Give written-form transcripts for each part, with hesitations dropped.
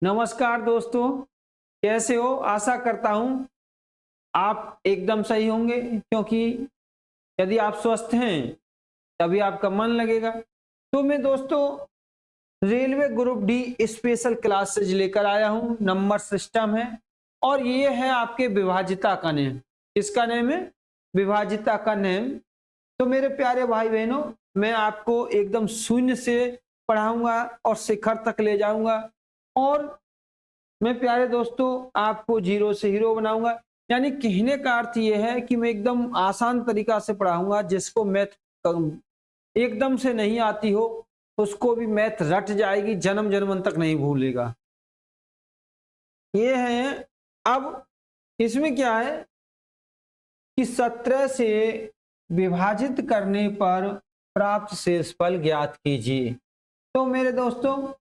नमस्कार दोस्तों, कैसे हो? आशा करता हूं आप एकदम सही होंगे, क्योंकि यदि आप स्वस्थ हैं तभी आपका मन लगेगा। तो मैं दोस्तों railway group D special classes लेकर आया हूं। नंबर सिस्टम है और ये है आपके विभाजिता का नेम। किसका नेम है? विभाजिता का नेम। तो मेरे प्यारे भाई बहनों, मैं आपको एकदम शून्य से पढ़ाऊंगा और शिखर तक ले जाऊंगा, और मैं प्यारे दोस्तों आपको जीरो से हीरो बनाऊंगा। यानी कहने का अर्थ यह है कि मैं एकदम आसान तरीका से पढ़ाऊंगा। जिसको मैथ एकदम से नहीं आती हो उसको भी मैथ रट जाएगी, जन्म जन्म तक नहीं भूलेगा। ये है। अब इसमें क्या है कि 17 से विभाजित करने पर प्राप्त शेषफल ज्ञात कीजिए। तो मेरे दोस्तों,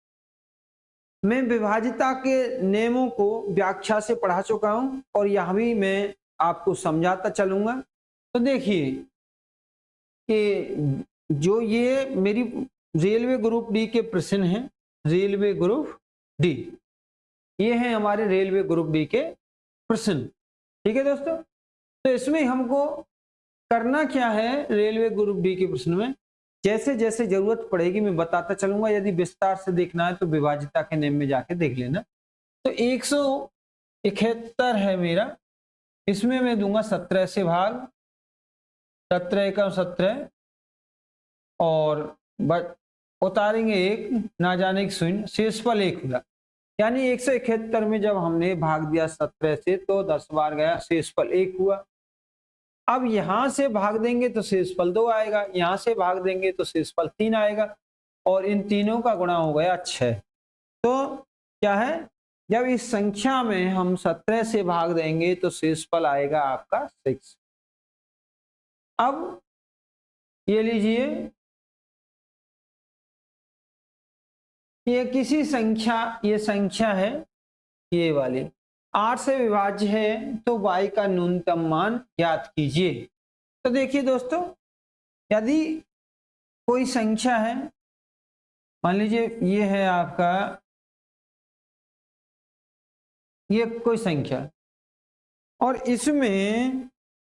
मैं विभाजिता के नियमों को व्याख्या से पढ़ा चुका हूं और यहां भी मैं आपको समझाता चलूंगा। तो देखिए कि जो ये मेरी रेलवे ग्रुप डी के प्रश्न हैं, रेलवे ग्रुप डी, ये हैं हमारे रेलवे ग्रुप डी के प्रश्न। ठीक है दोस्तों, तो इसमें हमको करना क्या है? रेलवे ग्रुप डी के प्रश्न में जैसे जैसे जरूरत पड़ेगी मैं बताता चलूंगा। यदि विस्तार से देखना है तो विभाजिता के नियम में जाके देख लेना। तो 171 है मेरा, इसमें मैं दूंगा 17 से भाग, 17 का 17 और उतारेंगे एक, ना जाने की शून्य, शेषफल 1 हुआ। यानी 171 में जब हमने भाग दिया 17 से तो 10 बार गया, शेषफल 1 हुआ। अब यहां से भाग देंगे तो शेषफल 2 आएगा, यहां से भाग देंगे तो शेषफल 3 आएगा, और इन तीनों का गुणा हो गया 6। तो क्या है, जब इस संख्या में हम 17 से भाग देंगे तो शेषफल आएगा आपका 6। अब ये लीजिए, ये किसी संख्या, ये संख्या है ये वाली, 8 से विभाज्य है तो y का न्यूनतम मान ज्ञात कीजिए। तो देखिए दोस्तों, यदि कोई संख्या है, मान लीजिए ये है आपका, ये कोई संख्या, और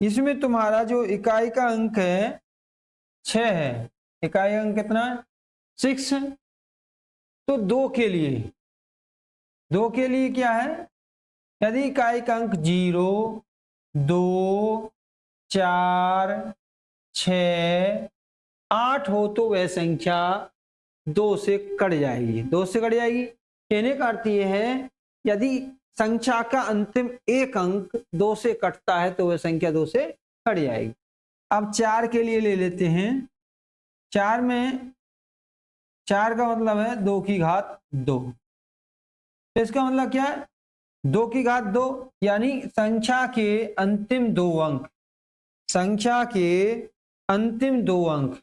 इसमें तुम्हारा जो इकाई का अंक है 6 है, इकाई अंक कितना है? 6 है। तो 2 के लिए क्या है? यदि इकाई का अंक 0, 2, 4, 6, 8 हो तो वह संख्या 2 से कट जाएगी, 2 से कट जाएगी। कहने का अर्थ यह है, यदि संख्या का अंतिम एक अंक 2 से कटता है तो वह संख्या 2 से कट जाएगी। अब 4 के लिए ले लेते हैं। 4 में, 4 का मतलब है 2 की घात 2। तो इसका मतलब क्या है? 2 की घात 2, यानी संख्या के अंतिम 2 अंक, संख्या के अंतिम 2 अंक,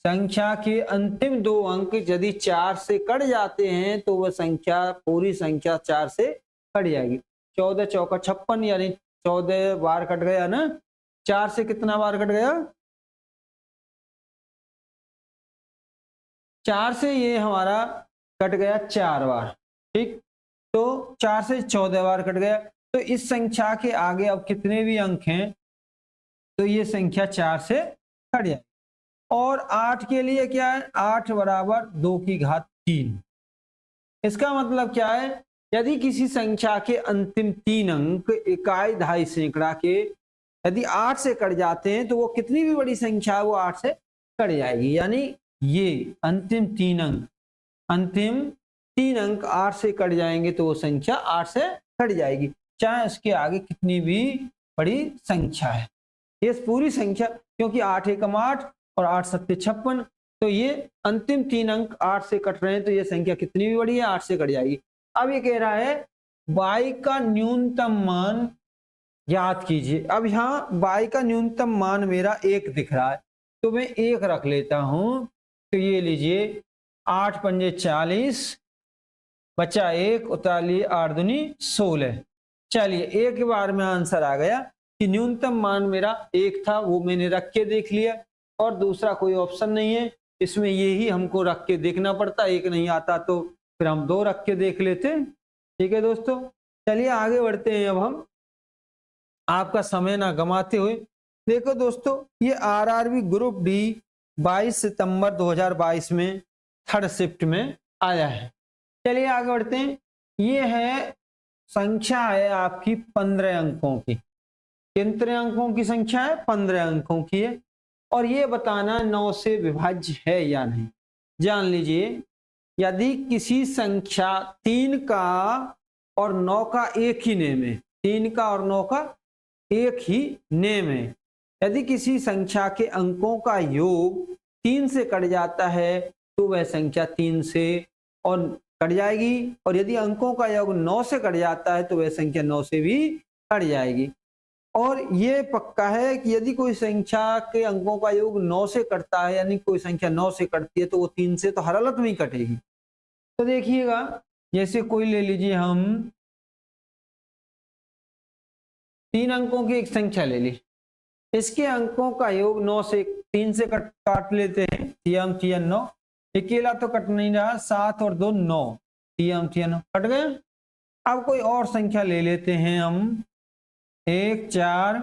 संख्या के अंतिम 2 अंक यदि 4 से कट जाते हैं तो वह संख्या, पूरी संख्या 4 से कट जाएगी। 14 चौका 56, यानी 14 बार कट गया ना। 4 से कितना बार कट गया? 4 से ये हमारा कट गया 4 बार। ठीक, तो 4 से 14 बार कट गया। तो इस संख्या के आगे अब कितने भी अंक हैं तो ये संख्या 4 से कट जाए। और 8 के लिए क्या है? 8 बराबर 2 की घात 3। इसका मतलब क्या है? यदि किसी संख्या के अंतिम 3 अंक इकाई दहाई सैकड़ा के यदि 8 से कट जाते हैं तो वो कितनी भी बड़ी संख्या है वो 8 से कट जाएगी। यानी ये अंतिम 3 अंक, अंतिम 3 अंक 8 से कट जाएंगे तो वो संख्या 8 से कट जाएगी, चाहे उसके आगे कितनी भी बड़ी संख्या है। ये पूरी संख्या, क्योंकि 8 एकम 8 और 8 सत्ते 56, तो ये अंतिम 3 अंक 8 से कट रहे हैं तो ये संख्या कितनी भी बड़ी है 8 से कट जाएगी। अब ये कह रहा है y का न्यूनतम मान ज्ञात कीजिए। अब यहाँ y का न्यूनतम मान मेरा 1 दिख रहा है तो मैं 1 रख लेता हूं। तो ये लीजिए, 8 पंजे 40, बचा 1, उतार लिए 8 दूनी 16। चलिए एक बार में आंसर आ गया कि न्यूनतम मान मेरा 1 था, वो मैंने रख के देख लिया, और दूसरा कोई ऑप्शन नहीं है इसमें, यही हमको रख के देखना पड़ता। 1 नहीं आता तो फिर हम 2 रख के देख लेते हैं। ठीक है दोस्तों, चलिए आगे बढ़ते हैं। अब हम आपका समय ना गंवाते हुए, देखो दोस्तों, ये आरआरबी ग्रुप डी 22 सितंबर 2022 में थर्ड शिफ्ट में आया है। चलिए आगे बढ़ते हैं। ये है संख्या है आपकी 15 अंकों की। कितने अंकों की संख्या है? 15 अंकों की है। और ये बताना 9 से विभाज्य है या नहीं। जान लीजिए, यदि किसी संख्या 3 का और 9 का एक ही नेम है, 3 का और 9 का एक ही नेम है, यदि किसी संख्या के अंकों का योग 3 से कट जाता है तो वह संख्या 3 से और कट जाएगी, और यदि अंकों का योग 9 से कट जाता है तो वह संख्या 9 से भी कट जाएगी। और ये पक्का है कि यदि कोई संख्या के अंकों का योग 9 से कटता है, यानी कोई संख्या 9 से कटती है, तो वो 3 से तो हर हालत में ही कटेगी। तो देखिएगा, जैसे कोई ले लीजिए, हम 3 अंकों की एक संख्या ले ली, इसके अंकों का योग 9 से 3 से काट लेते हैं, 3 9, अकेला तो कट नहीं रहा, 7 और 2 9, 3 9 कट गए। अब कोई और संख्या ले लेते हैं हम, 1 4,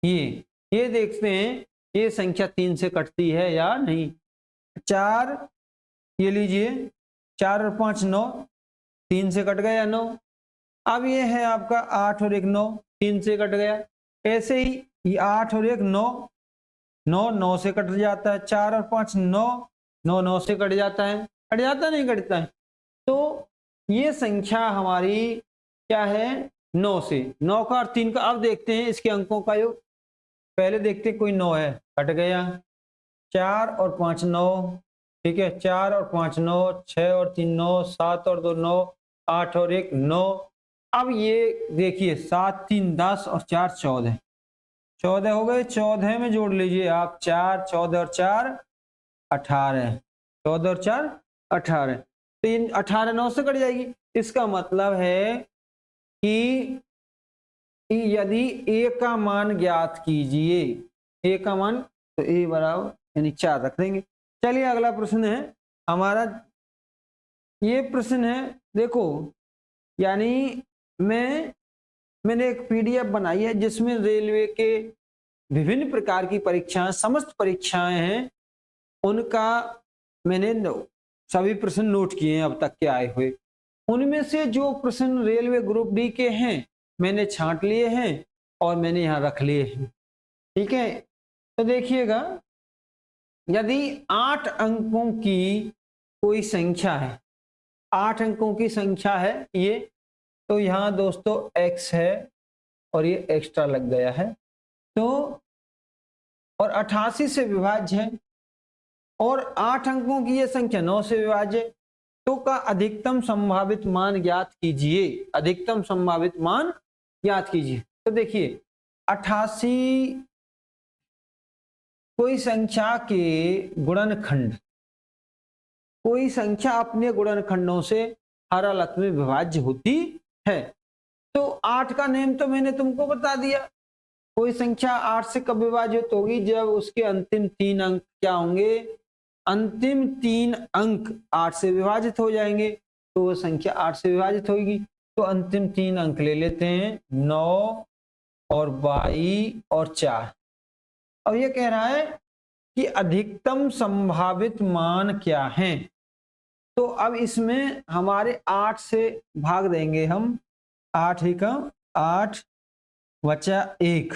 ये देखते हैं ये संख्या 3 से कटती है या नहीं। 4 ये लीजिए, 4 और 5 9, 3 से कट गया 9। अब ये है आपका 8 और 1 9, 3 से कट गया। ऐसे ही ये 8 और 1 9, 9 9 से कट जाता है। 4 और 5 9, 9 9 से कट जाता है। कट जाता नहीं कटता है। तो ये संख्या हमारी क्या है? 9 से। 9 का और 3 का। अब देखते हैं इसके अंकों का योग। पहले देखते कोई 9 है, कट गया। 4 और 5 9, ठीक है, 4 और 5 9, 6 और 3 9, 7 और 2 9, 8 और 1 9। अब ये देखिए 7 3 10 और 4 14, 14 हो गए। 14 में जोड़ लीजिए आप 4, 14 और 4 18, 14 और 4 18। तो ये 18 9 से कट जाएगी। इसका मतलब है कि यदि a का मान ज्ञात कीजिए, a का मान, तो a बराबर यानी 4 रख देंगे। चलिए अगला प्रश्न है हमारा। ये प्रश्न है, देखो, यानी मैंने एक पीडीएफ बनाई है जिसमें रेलवे के विभिन्न प्रकार की परीक्षाएं, समस्त परीक्षाएं हैं, उनका मैंने सभी प्रश्न नोट किए हैं अब तक के आए हुए। उनमें से जो प्रश्न रेलवे ग्रुप डी के हैं मैंने छांट लिए हैं और मैंने यहाँ रख लिए हैं। ठीक है, तो देखिएगा, यदि 8 अंकों की कोई संख्या है, 8 अंकों की संख्या है ये, तो यहाँ दोस्तों x है और ये एक्स्ट्रा लग गया है, तो और 88 से विभाज्य है, और 8 अंकों की ये संख्या 9 से विभाज्य है, तो का अधिकतम संभावित मान ज्ञात कीजिए। अधिकतम संभावित मान ज्ञात कीजिए। तो देखिए 88 कोई संख्या के गुणनखंड, कोई संख्या अपने गुणनखंडों से हर हालत में विभाज्य होती है। तो 8 का नेम तो मैंने तुमको बता दिया। कोई संख्या 8 से कब विभाजित होगी? जब उसके अंतिम 3 अंक क्या होंगे? अंतिम 3 अंक 8 से विभाजित हो जाएंगे, तो वो संख्या 8 से विभाजित होगी। तो अंतिम 3 अंक ले लेते हैं, 9 और 22 और 4। अब ये कह रहा है कि अधिकतम संभावित मान क्या है। तो अब इसमें हमारे 8 से भाग देंगे हम, 8 ही का 8 बचा 1।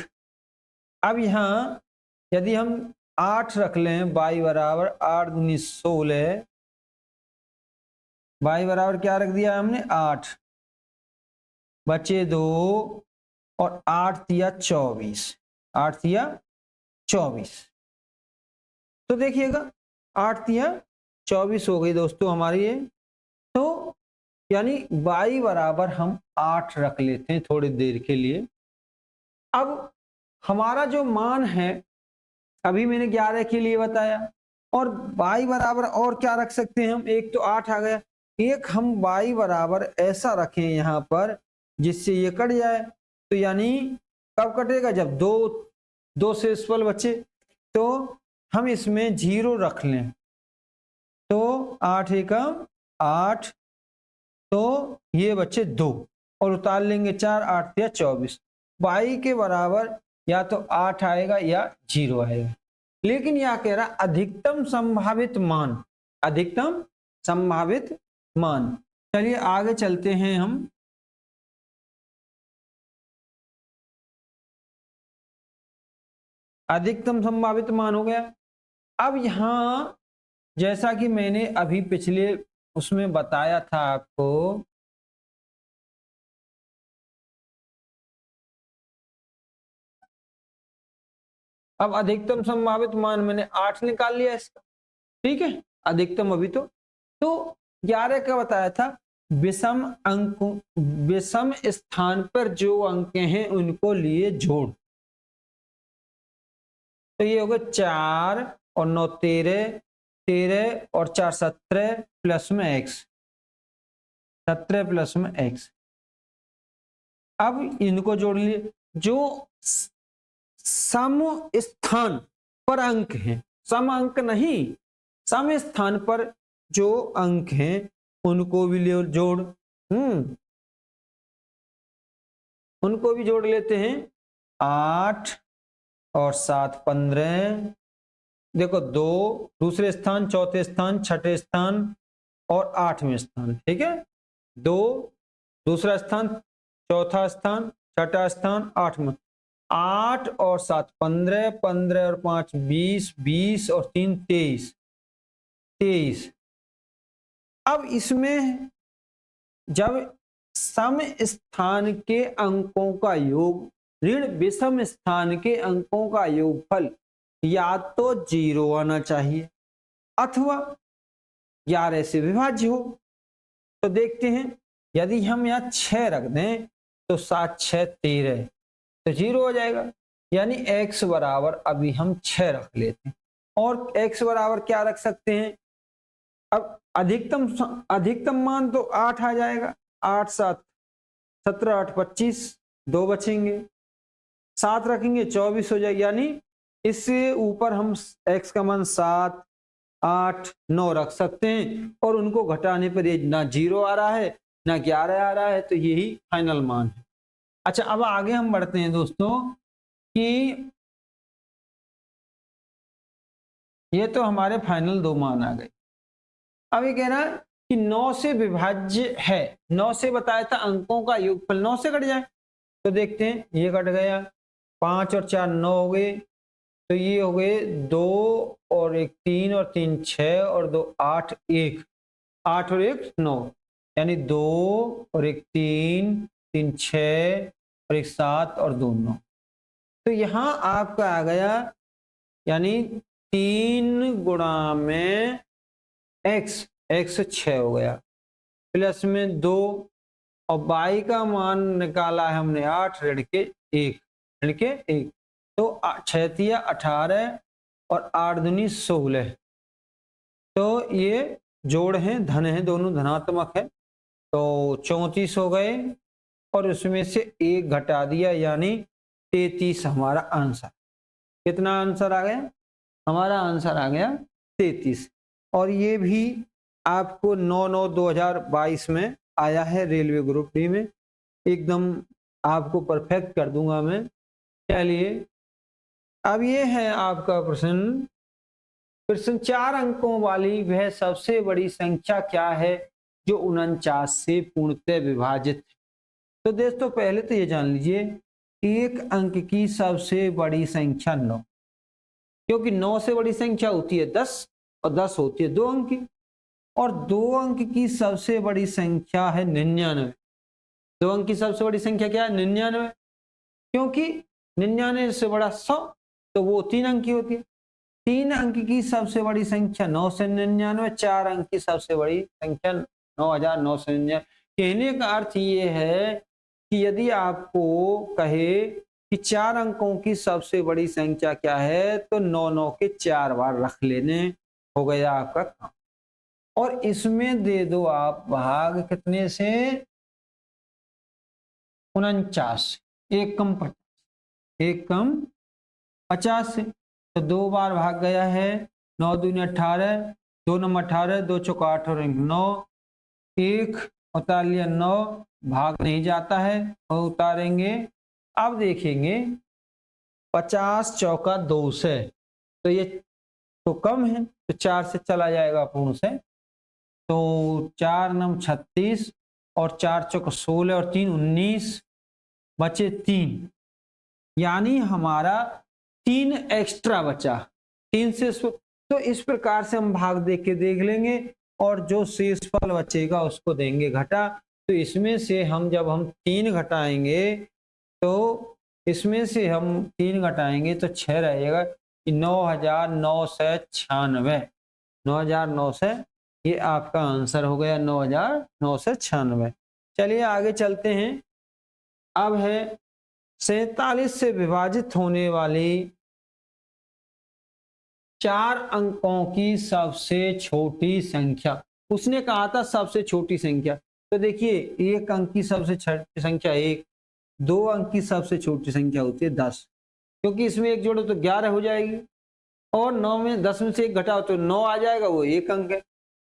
अब यहाँ यदि हम 8 रख लें, 22 बराबर 8 दूनी 16, 22 बराबर क्या रख दिया हमने? 8, बचे 2 और 8 दिया 24, 8 दिया 24। तो देखिएगा 8 दिया 24 हो गई दोस्तों हमारी ये। तो यानी 22 बराबर हम 8 रख लेते हैं थोड़ी देर के लिए। अब हमारा जो मान है, अभी मैंने 11 के लिए बताया, और 22 बराबर और क्या रख सकते हैं हम? एक तो 8 आ गया, एक हम 22 बराबर ऐसा रखें यहाँ पर जिससे ये कट जाए। तो यानी कब कटेगा? जब दो शेषफल बचे। तो हम इसमें 0 रख लें, तो 8 एकम 8, तो ये बच्चे 2 और उतार लेंगे 4, 8 या 24। y के बराबर या तो 8 आएगा या 0 आएगा। लेकिन यह कह रहा अधिकतम संभावित मान, अधिकतम संभावित मान। चलिए आगे चलते हैं हम। अधिकतम संभावित मान हो गया। अब यहां जैसा कि मैंने अभी पिछले उसमें बताया था आपको, अब अधिकतम संभावित मान मैंने 8 निकाल लिया इसका, ठीक है। अधिकतम अभी तो 11 का बताया था, विषम अंक, विषम स्थान पर जो अंक हैं उनको लिए जोड़। तो ये होगा 4 और 9 13, 13 और 4 17 प्लस में x, 17 प्लस में x। अब इनको जोड़ लिए, जो सम स्थान पर अंक हैं, सम अंक नहीं, सम स्थान पर जो अंक हैं उनको भी ले जोड़, उनको भी जोड़ लेते हैं। 8 और 7 15, देखो 2 दूसरे स्थान, चौथे स्थान, छठे स्थान और 8वें स्थान, ठीक है। 2 दूसरा स्थान, चौथा स्थान, छठा स्थान, 8वां। 8 और 7 15, 15 और 5 20, 20 और 3 23, 23। अब इसमें जब सम स्थान के अंकों का योग ऋण विषम स्थान के अंकों का योगफल या तो 0 आना चाहिए अथवा 11 से विभाज्य हो। तो देखते हैं, यदि हम यहाँ 6 रख दें तो 7 6 13, तो 0 हो जाएगा। यानी x बराबर अभी हम 6 रख लेते हैं, और x बराबर क्या रख सकते हैं। अब अधिकतम मान तो 8 आ जाएगा, 8 7 17 8 25, 2 बचेंगे, 7 रखेंगे 24 हो जाएगा। यानी इससे ऊपर हम x का मान 7 8 9 रख सकते हैं, और उनको घटाने पर ये ना 0 आ रहा है ना 11 आ रहा है, तो यही फाइनल मान है। अच्छा, अब आगे हम बढ़ते हैं दोस्तों कि ये तो हमारे फाइनल 2 मान आ गए। अब ये कह रहा है कि 9 से विभाज्य है, 9 से बताया था अंकों का योगफल 9 से कट जाए, तो देखते हैं, ये कट गया, 5 और 4 9 हो गए, तो ये हो गए 2 और 1 3 और 3 6 और 2 8 1, 8 और 1 9, यानी 2 और 1 3 3 6 और 1 7 और 2 9। तो यहाँ आपका आ गया, यानी 3 गुणा में x 6 हो गया, प्लस में 2, और y का मान निकाला है हमने 8 ऋण के 1, तो 6 तिया 18 और 8 दूनी 16, तो ये जोड़ हैं, धन है, दोनों धनात्मक है, तो 34 हो गए, और उसमें से 1 घटा दिया, यानी 33 हमारा आंसर। कितना आंसर आ गया हमारा? आंसर आ गया 33। और ये भी आपको 9/9/2022 में आया है रेलवे ग्रुप डी में, एकदम आपको परफेक्ट कर दूंगा मैं। चलिए, अब ये है आपका प्रश्न 4 अंकों वाली वह सबसे बड़ी संख्या क्या है जो 49 से पूर्णतः विभाजित है। तो दोस्तों पहले तो ये जान लीजिए, एक अंक की सबसे बड़ी संख्या 9, क्योंकि 9 से बड़ी संख्या होती है 10, और 10 होती है 2 अंक की, और 2 अंक की सबसे बड़ी संख्या है 99। 2 अंक की सबसे बड़ी संख्या क्या है? 99, क्योंकि 99 से बड़ा 100, तो वो 3 अंक की होती है। 3 अंक की सबसे बड़ी संख्या 9 से 99, 4 अंक की सबसे बड़ी संख्या 9999। कहने का अर्थ ये है कि यदि आपको कहे कि 4 अंकों की सबसे बड़ी संख्या क्या है, तो 9 9 के 4 बार रख लेने, हो गया आपका काम। और इसमें दे दो आप भाग कितने से? 49, एक कम 50, एक कम 50 से, तो 2 बार भाग गया है, 9 दूनी 18, 2 नंबर 18, 2 चौका 8 और 9, 1 उतार लिया 9, भाग नहीं जाता है और उतारेंगे। अब देखेंगे 50 चौका 200, तो ये तो कम है, तो 4 से चला जाएगा पूर्ण से, तो 4 नम 36 और 4 चौका 16 और 3 19, बचे 3, यानी हमारा 3 एक्स्ट्रा बचा। 3 से तो इस प्रकार से हम भाग दे के देख लेंगे और जो शेषफल बचेगा उसको देंगे घटा। तो इसमें से हम जब हम 3 घटाएंगे तो इसमें से हम 3 घटाएंगे तो 6 रहेगा, 9,996, 9,900, ये आपका आंसर हो गया 9,996। चलिए आगे चलते हैं। अब है 47 से विभाजित होने वाली 4 अंकों की सबसे छोटी संख्या। उसने कहा था सबसे छोटी संख्या, तो देखिए 1 अंक की सबसे छोटी संख्या 1, 2 अंक की सबसे छोटी संख्या होती है 10, क्योंकि इसमें 1 जोड़ो तो 11 हो जाएगी, और 9 में 10 में से 1 घटाओ तो 9 आ जाएगा, वो 1 अंक है।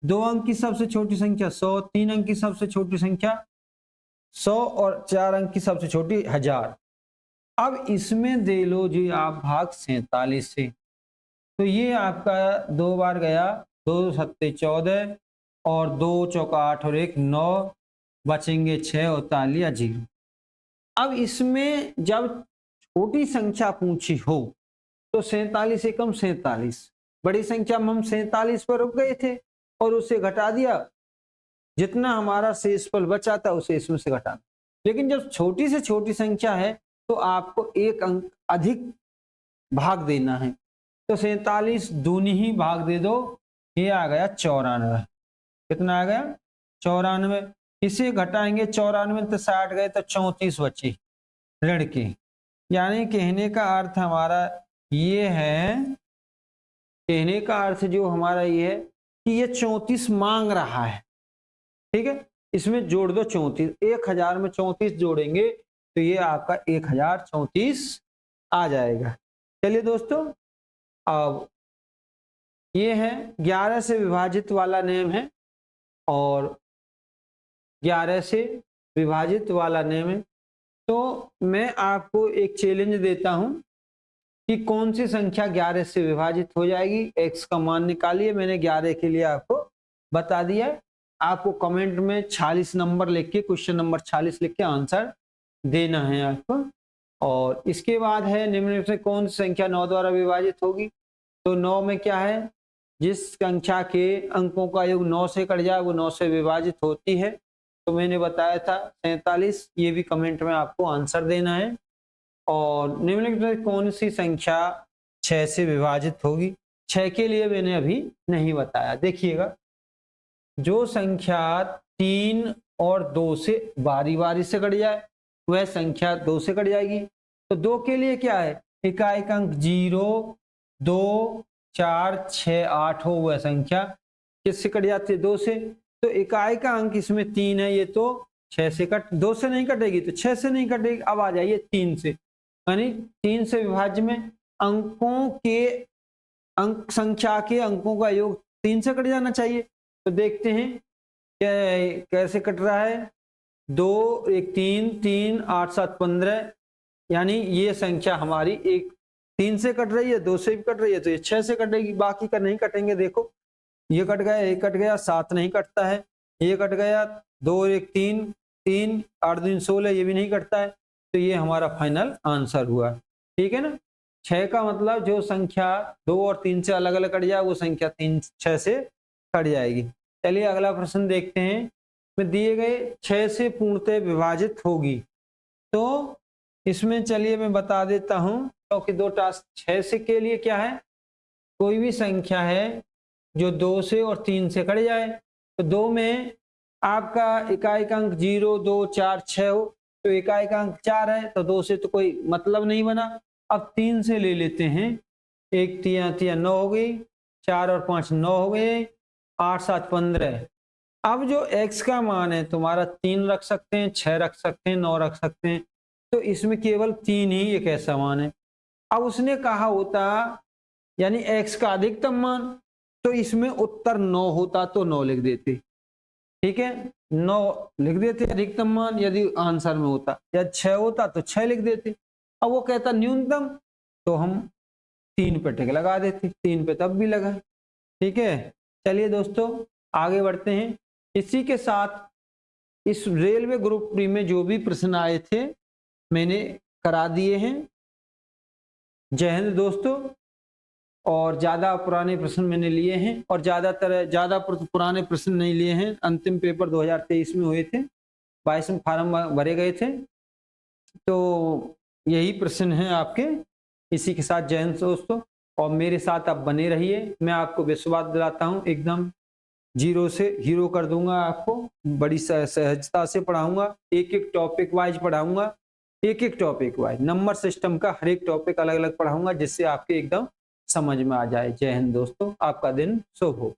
2 अंक की सबसे छोटी संख्या 100, 3 अंक की सबसे छोटी संख्या 100 और 4 अंक की सबसे छोटी 1000। अब इसमें दे लो जी आप भाग 47 से, तो ये आपका 2 बार गया, 2 सत्ते 14 और 2 चौका 8 और 1 9, बचेंगे 6 और उतार लिया 0। अब इसमें जब छोटी संख्या पूछी हो तो 47 एकम 47, बड़ी संख्या में हम 47 पर रुक गए थे और उसे घटा दिया, जितना हमारा शेषफल बचा था उसे इसमें से घटा। लेकिन जब छोटी से छोटी संख्या है तो आपको 1 अंक अधिक भाग देना है, तो 47 दूनी ही भाग दे दो, ये आ गया 94। कितना आ गया 94। इसे घटाएंगे 94 तो 60 गए तो 34 बचे ऋण के। यानी कहने का अर्थ हमारा ये है, कहने का अर्थ जो हमारा ये है कि ये 34 मांग रहा है। ठीक है, इसमें जोड़ दो 34, 1000 में 34 जोड़ेंगे तो ये आपका 1034 आ जाएगा। चलिए दोस्तों, अब ये है 11 से विभाजित वाला नेम है, और 11 से विभाजित वाला नेम है। तो मैं आपको एक चैलेंज देता हूं कि कौन सी संख्या 11 से विभाजित हो जाएगी, x का मान निकालिए। मैंने 11 के लिए आपको बता दिया है, आपको कमेंट में 46 नंबर लिख के, क्वेश्चन नंबर 46 लिख के आंसर देना है आपको। और इसके बाद है निम्न से कौन सी संख्या 9 द्वारा विभाजित होगी। तो 9 में क्या है, जिस संख्या के अंकों का योग 9 से कट जाए वो 9 से विभाजित होती है। तो मैंने बताया था 47, ये भी कमेंट में आपको आंसर देना है। और निम्नलिखित में कौन सी संख्या 6 से विभाजित होगी। 6 के लिए मैंने अभी नहीं बताया। देखिएगा, जो संख्या 3 और 2 से बारी बारी से कट जाए वह संख्या 2 से कट जाएगी। तो 2 के लिए क्या है, इकाई का अंक 0, 2, 4, 6, 8 हो वह संख्या किससे कट जाती है, 2 से। तो इकाई का अंक इसमें 3 है, ये तो 6 से 2 से नहीं कटेगी तो 6 से नहीं कटेगी। अब आ जाइए 3 से, यानी 3 से विभाज्य में अंकों के अंक संख्या के अंकों का योग 3 से कट जाना चाहिए। तो देखते हैं कैसे कट रहा है। 2, 1, 3, 3, 8, 7, 15, यानी ये संख्या हमारी 3 से कट रही है, 2 से भी कट रही है, तो ये 6 से कटेगी, बाकी का नहीं कटेंगे। देखो ये कट गया, ये कट गया, 7 नहीं कटता है, ये कट गया, 2 और 1 3, 3, 8 2 16, ये भी नहीं कटता है। तो ये हमारा फाइनल आंसर हुआ। ठीक है ना। 6 का मतलब जो संख्या 2 और 3 से अलग अलग कट जाए वो संख्या 3 6 से कट जाएगी। चलिए अगला प्रश्न देखते हैं। में दिए गए 6 से पूर्णतः विभाजित होगी। तो इसमें चलिए मैं बता देता हूं, क्योंकि 2 टास्क 6 से के लिए क्या है, कोई भी संख्या है जो 2 से और 3 से कट जाए। तो 2 में आपका इकाई का अंक 0, 2, 4, 6 हो, तो इकाई का अंक 4 है, तो 2 से तो कोई मतलब नहीं बना। अब 3 से ले लेते हैं, 1 3 3 9 हो गई, 4 और 5 9 हो गए, 8 7 15। अब जो x का मान है तुम्हारा 3 रख सकते हैं, 6 रख सकते हैं, 9 रख सकते हैं, तो इसमें केवल 3 ही एक ऐसा मान है। अब उसने कहा होता यानी x का अधिकतम मान, तो इसमें उत्तर 9 होता तो 9 लिख देते, ठीक है, 9 लिख देते अधिकतम मान यदि आंसर में होता, या 6 होता तो 6 लिख देते। अब वो कहता न्यूनतम, तो हम 3 पे टिक लगा देते, 3 पे तब भी लगा, ठीक है। चलिए दोस्तों आगे बढ़ते हैं। इसी के साथ इस रेलवे ग्रुप डी में जो भी प्रश्न आए थे मैंने करा दिए हैं। जय हिंद दोस्तों। और ज्यादा पुराने प्रश्न मैंने लिए हैं और ज्यादा पुराने प्रश्न नहीं लिए हैं। अंतिम पेपर 2023 में हुए थे, 22 में फार्म भरे गए थे, तो यही प्रश्न हैं आपके। इसी के साथ जय हिंद दोस्तों, और मेरे साथ आप बने रहिए। मैं आपको विश्वास दिलाता हूँ एकदम 0 से हीरो कर दूंगा, आपको बड़ी सहजता से पढ़ाऊंगा, एक एक टॉपिक वाइज पढ़ाऊंगा, एक एक टॉपिक वाइज नंबर सिस्टम का हर एक टॉपिक अलग अलग पढ़ाऊंगा, जिससे आपके एकदम समझ में आ जाए। जय हिंद दोस्तों, आपका दिन शुभ हो।